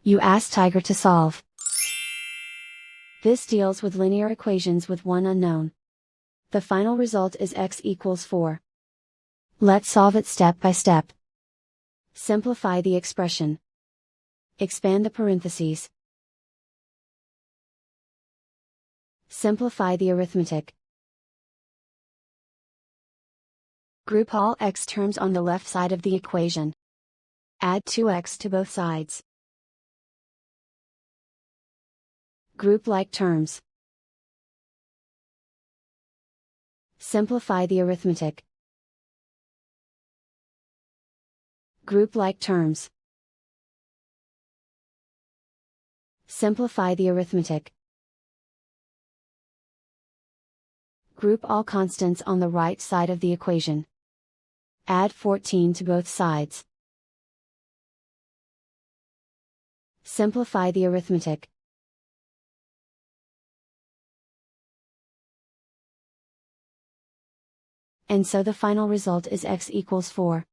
You ask Tiger to solve. This deals with linear equations with one unknown. The final result is x equals 4. Let's solve it step by step. Simplify the expression. Expand the parentheses. Simplify the arithmetic. Group all x terms on the left side of the equation. Add 2x to both sides. Group like terms. Simplify the arithmetic. Group like terms. Simplify the arithmetic. Group all constants on the right side of the equation. Add 14 to both sides. Simplify the arithmetic. And so the final result is x equals 4.